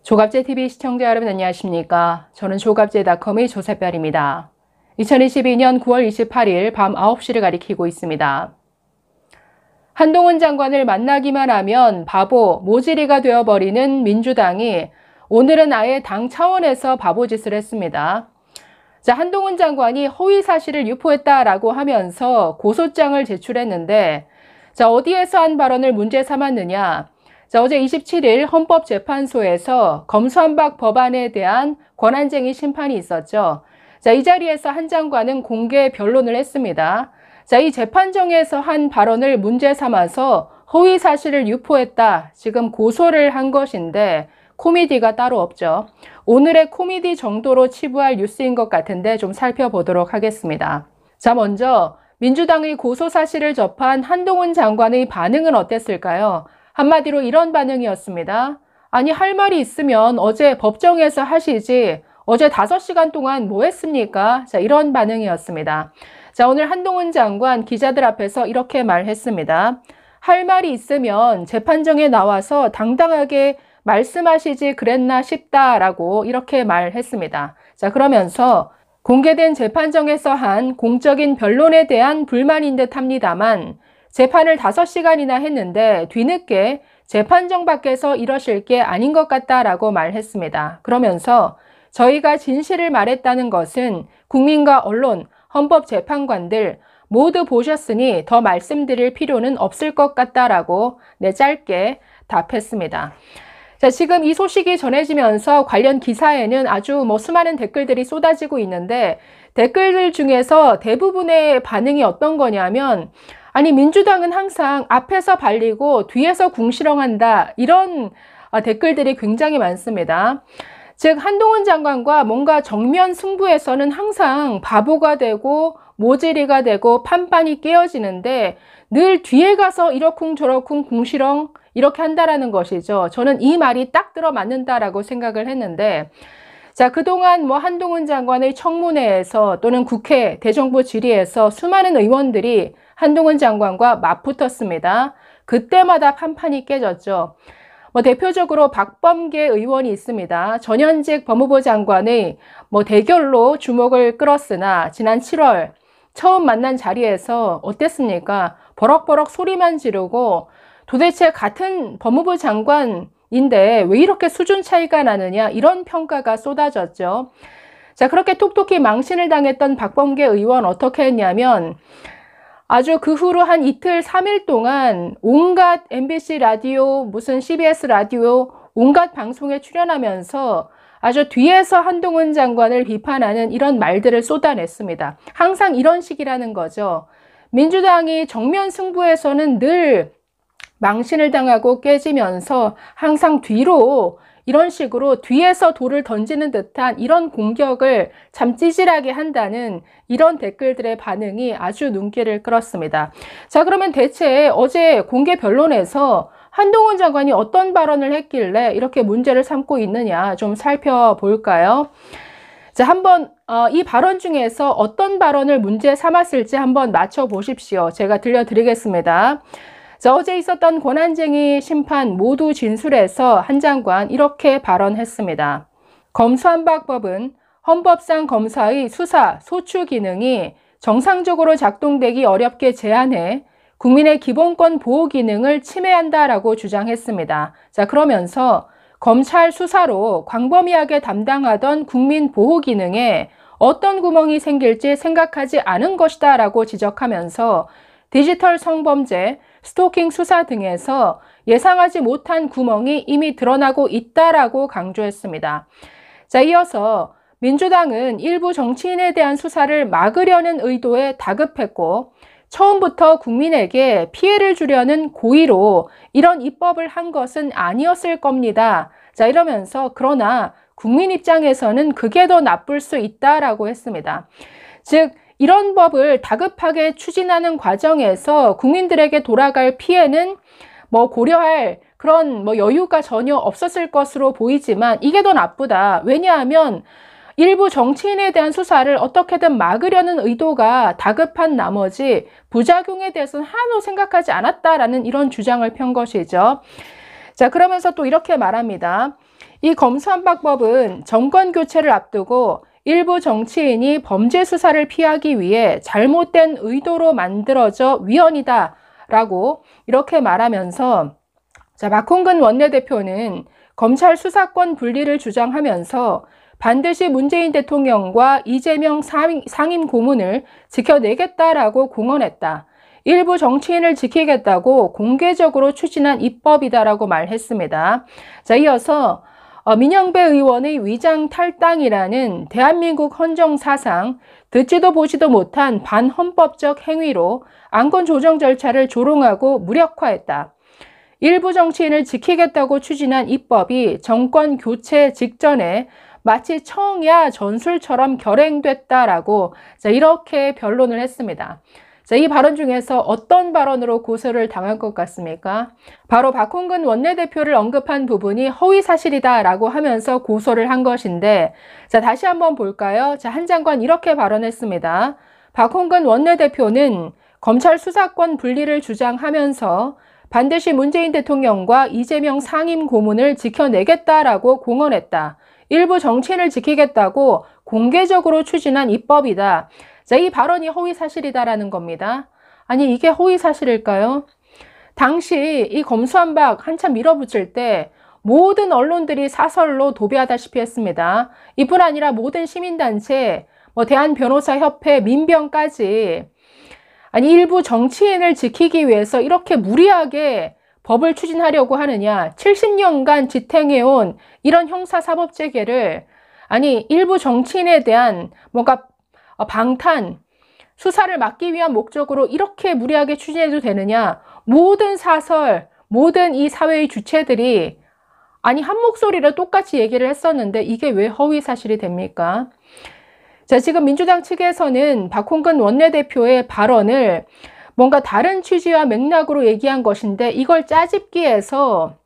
조갑제TV 시청자 여러분 안녕하십니까? 저는 조갑제닷컴의 조세별입니다. 2022년 9월 28일 밤 9시를 가리키고 있습니다. 한동훈 장관을 만나기만 하면 바보, 모질이가 되어버리는 민주당이 오늘은 아예 당 차원에서 바보짓을 했습니다. 자, 한동훈 장관이 허위 사실을 유포했다라고 하면서 고소장을 제출했는데, 자, 어디에서 한 발언을 문제 삼았느냐? 자, 어제 27일 헌법재판소에서 검수완박 법안에 대한 권한쟁의 심판이 있었죠. 자, 이 자리에서 한 장관은 공개 변론을 했습니다. 자, 이 재판정에서 한 발언을 문제 삼아서 허위 사실을 유포했다. 지금 고소를 한 것인데 코미디가 따로 없죠. 오늘의 코미디 정도로 치부할 뉴스인 것 같은데 좀 살펴보도록 하겠습니다. 자, 먼저 민주당의 고소 사실을 접한 한동훈 장관의 반응은 어땠을까요? 한마디로 이런 반응이었습니다. 아니, 할 말이 있으면 어제 법정에서 하시지 어제 5시간 동안 뭐 했습니까? 자, 이런 반응이었습니다. 자, 오늘 한동훈 장관 기자들 앞에서 이렇게 말했습니다. 할 말이 있으면 재판정에 나와서 당당하게 말씀하시지 그랬나 싶다라고 이렇게 말했습니다. 자, 그러면서 공개된 재판정에서 한 공적인 변론에 대한 불만인 듯 합니다만 재판을 5시간이나 했는데 뒤늦게 재판정 밖에서 이러실 게 아닌 것 같다라고 말했습니다. 그러면서 저희가 진실을 말했다는 것은 국민과 언론, 헌법재판관들 모두 보셨으니 더 말씀드릴 필요는 없을 것 같다라고 짧게 답했습니다. 자, 지금 이 소식이 전해지면서 관련 기사에는 아주 수많은 댓글들이 쏟아지고 있는데 댓글들 중에서 대부분의 반응이 어떤 거냐면 아니, 민주당은 항상 앞에서 발리고 뒤에서 궁시렁한다. 이런 댓글들이 굉장히 많습니다. 즉, 한동훈 장관과 뭔가 정면 승부에서는 항상 바보가 되고 모질이가 되고 판판이 깨어지는데 늘 뒤에 가서 이러쿵저러쿵 궁시렁 이렇게 한다라는 것이죠. 저는 이 말이 딱 들어맞는다라고 생각을 했는데 자, 그동안 한동훈 장관의 청문회에서 또는 국회 대정부 질의에서 수많은 의원들이 한동훈 장관과 맞붙었습니다. 그때마다 판판이 깨졌죠. 대표적으로 박범계 의원이 있습니다. 전현직 법무부 장관의 대결로 주목을 끌었으나 지난 7월 처음 만난 자리에서 어땠습니까? 버럭버럭 소리만 지르고 도대체 같은 법무부 장관인데 왜 이렇게 수준 차이가 나느냐 이런 평가가 쏟아졌죠. 자, 그렇게 톡톡히 망신을 당했던 박범계 의원 어떻게 했냐면 아주 그 후로 한 이틀, 3일 동안 온갖 MBC 라디오, 무슨 CBS 라디오, 온갖 방송에 출연하면서 아주 뒤에서 한동훈 장관을 비판하는 이런 말들을 쏟아냈습니다. 항상 이런 식이라는 거죠. 민주당이 정면 승부에서는 늘 망신을 당하고 깨지면서 항상 뒤로 이런 식으로 뒤에서 돌을 던지는 듯한 이런 공격을 참 찌질하게 한다는 이런 댓글들의 반응이 아주 눈길을 끌었습니다. 자, 그러면 대체 어제 공개 변론에서 한동훈 장관이 어떤 발언을 했길래 이렇게 문제를 삼고 있느냐 좀 살펴볼까요? 자, 한번 이 발언 중에서 어떤 발언을 문제 삼았을지 한번 맞춰보십시오. 제가 들려드리겠습니다. 자, 어제 있었던 권한쟁의 심판 모두 진술에서 한 장관 이렇게 발언했습니다. 검수완박법은 헌법상 검사의 수사, 소추 기능이 정상적으로 작동되기 어렵게 제한해 국민의 기본권 보호 기능을 침해한다라고 주장했습니다. 자, 그러면서 검찰 수사로 광범위하게 담당하던 국민 보호 기능에 어떤 구멍이 생길지 생각하지 않은 것이다 라고 지적하면서 디지털 성범죄, 스토킹 수사 등에서 예상하지 못한 구멍이 이미 드러나고 있다라고 강조했습니다. 자, 이어서 민주당은 일부 정치인에 대한 수사를 막으려는 의도에 다급했고 처음부터 국민에게 피해를 주려는 고의로 이런 입법을 한 것은 아니었을 겁니다. 자, 이러면서 그러나 국민 입장에서는 그게 더 나쁠 수 있다라고 했습니다. 즉, 이런 법을 다급하게 추진하는 과정에서 국민들에게 돌아갈 피해는 고려할 그런 여유가 전혀 없었을 것으로 보이지만 이게 더 나쁘다. 왜냐하면 일부 정치인에 대한 수사를 어떻게든 막으려는 의도가 다급한 나머지 부작용에 대해서는 하나도 생각하지 않았다라는 이런 주장을 편 것이죠. 자, 그러면서 또 이렇게 말합니다. 이 검수완박법은 정권 교체를 앞두고 일부 정치인이 범죄 수사를 피하기 위해 잘못된 의도로 만들어져 위헌이다 라고 이렇게 말하면서, 자, 박홍근 원내대표는 검찰 수사권 분리를 주장하면서 반드시 문재인 대통령과 이재명 상임 고문을 지켜내겠다라고 공언했다. 일부 정치인을 지키겠다고 공개적으로 추진한 입법이다라고 말했습니다. 자, 이어서 민영배 의원의 위장 탈당이라는 대한민국 헌정 사상, 듣지도 보지도 못한 반헌법적 행위로 안건 조정 절차를 조롱하고 무력화했다. 일부 정치인을 지키겠다고 추진한 입법이 정권 교체 직전에 마치 청야 전술처럼 결행됐다라고 이렇게 변론을 했습니다. 자, 이 발언 중에서 어떤 발언으로 고소를 당한 것 같습니까? 바로 박홍근 원내대표를 언급한 부분이 허위사실이다라고 하면서 고소를 한 것인데, 자, 다시 한번 볼까요? 자, 한 장관 이렇게 발언했습니다. 박홍근 원내대표는 검찰 수사권 분리를 주장하면서 반드시 문재인 대통령과 이재명 상임 고문을 지켜내겠다라고 공언했다. 일부 정치인을 지키겠다고 공개적으로 추진한 입법이다. 자, 이 발언이 허위사실이다라는 겁니다. 아니, 이게 허위사실일까요? 당시 이 검수완박 한참 밀어붙일 때 모든 언론들이 사설로 도배하다시피 했습니다. 이뿐 아니라 모든 시민단체, 대한변호사협회, 민변까지, 아니, 일부 정치인을 지키기 위해서 이렇게 무리하게 법을 추진하려고 하느냐. 70년간 지탱해온 이런 형사사법체계를, 아니, 일부 정치인에 대한 뭔가 방탄, 수사를 막기 위한 목적으로 이렇게 무리하게 추진해도 되느냐. 모든 사설, 모든 이 사회의 주체들이 아니 한 목소리로 똑같이 얘기를 했었는데 이게 왜 허위사실이 됩니까? 자, 지금 민주당 측에서는 박홍근 원내대표의 발언을 뭔가 다른 취지와 맥락으로 얘기한 것인데 이걸 짜집기해서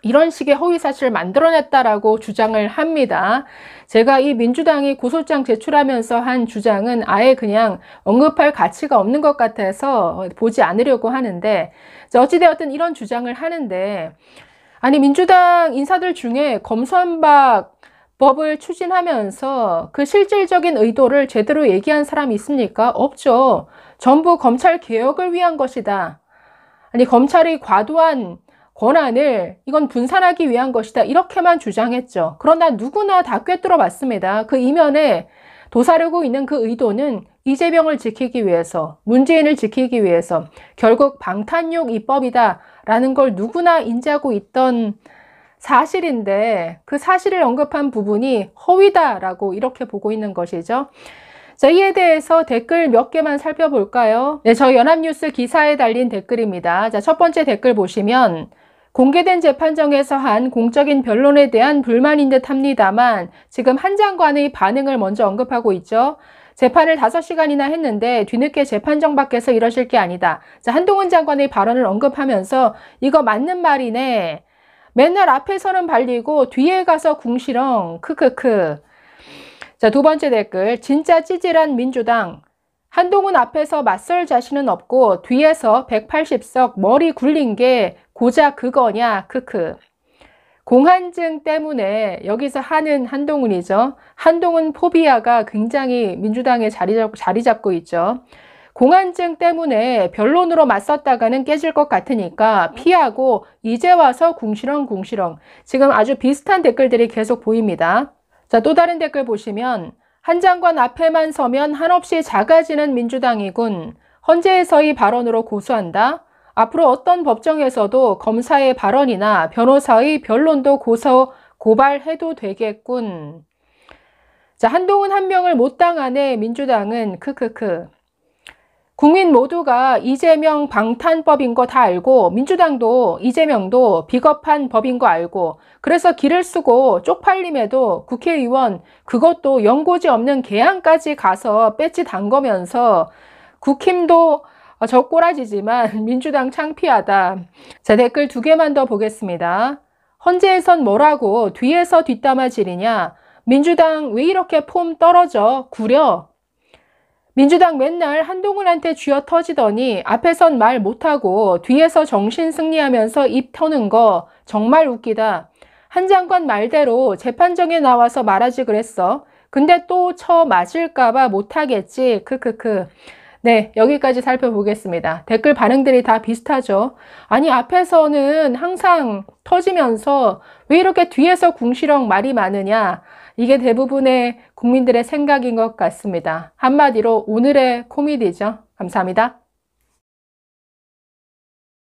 이런 식의 허위사실을 만들어냈다라고 주장을 합니다. 제가 이 민주당이 고소장 제출하면서 한 주장은 아예 그냥 언급할 가치가 없는 것 같아서 보지 않으려고 하는데, 어찌되었든 이런 주장을 하는데, 아니 민주당 인사들 중에 검수완박 법을 추진하면서 그 실질적인 의도를 제대로 얘기한 사람이 있습니까? 없죠. 전부 검찰 개혁을 위한 것이다. 아니 검찰이 과도한 권한을 이건 분산하기 위한 것이다. 이렇게만 주장했죠. 그러나 누구나 다 꿰뚫어 봤습니다. 그 이면에 도사리고 있는 그 의도는 이재명을 지키기 위해서, 문재인을 지키기 위해서 결국 방탄용 입법이다라는 걸 누구나 인지하고 있던 사실인데 그 사실을 언급한 부분이 허위다라고 이렇게 보고 있는 것이죠. 자, 이에 대해서 댓글 몇 개만 살펴볼까요? 네, 저 연합뉴스 기사에 달린 댓글입니다. 자, 첫 번째 댓글 보시면 공개된 재판정에서 한 공적인 변론에 대한 불만인 듯 합니다만 지금 한 장관의 반응을 먼저 언급하고 있죠. 재판을 5시간이나 했는데 뒤늦게 재판정 밖에서 이러실 게 아니다. 자, 한동훈 장관의 발언을 언급하면서 이거 맞는 말이네. 맨날 앞에서는 발리고 뒤에 가서 궁시렁 크크크. 자, 두 번째 댓글. 진짜 찌질한 민주당. 한동훈 앞에서 맞설 자신은 없고 뒤에서 180석 머리 굴린 게 고작 그거냐 크크. 공한증 때문에 여기서 하는 한동훈이죠. 한동훈 포비아가 굉장히 민주당에 자리 잡고 있죠. 공한증 때문에 변론으로 맞섰다가는 깨질 것 같으니까 피하고 이제 와서 궁시렁궁시렁. 지금 아주 비슷한 댓글들이 계속 보입니다. 자, 또 다른 댓글 보시면 한 장관 앞에만 서면 한없이 작아지는 민주당이군. 헌재에서의 발언으로 고소한다. 앞으로 어떤 법정에서도 검사의 발언이나 변호사의 변론도 고발해도 되겠군. 자, 한동훈 한 명을 못 당하네 민주당은 크크크. 국민 모두가 이재명 방탄법인 거 다 알고 민주당도 이재명도 비겁한 법인 거 알고 그래서 길을 쓰고 쪽팔림에도 국회의원 그것도 연고지 없는 개항까지 가서 배지 담거면서 국힘도 저 꼬라지지만 민주당 창피하다. 자, 댓글 2개만 더 보겠습니다. 헌재에선 뭐라고 뒤에서 뒷담화질이냐. 민주당 왜 이렇게 폼 떨어져 구려. 민주당 맨날 한동훈한테 쥐어 터지더니 앞에선 말 못하고 뒤에서 정신 승리하면서 입 터는 거 정말 웃기다. 한 장관 말대로 재판정에 나와서 말하지 그랬어. 근데 또 쳐 맞을까봐 못하겠지. 크크크. 네, 여기까지 살펴보겠습니다. 댓글 반응들이 다 비슷하죠. 아니, 앞에서는 항상 터지면서 왜 이렇게 뒤에서 궁시렁 말이 많으냐? 이게 대부분의 국민들의 생각인 것 같습니다. 한마디로 오늘의 코미디죠. 감사합니다.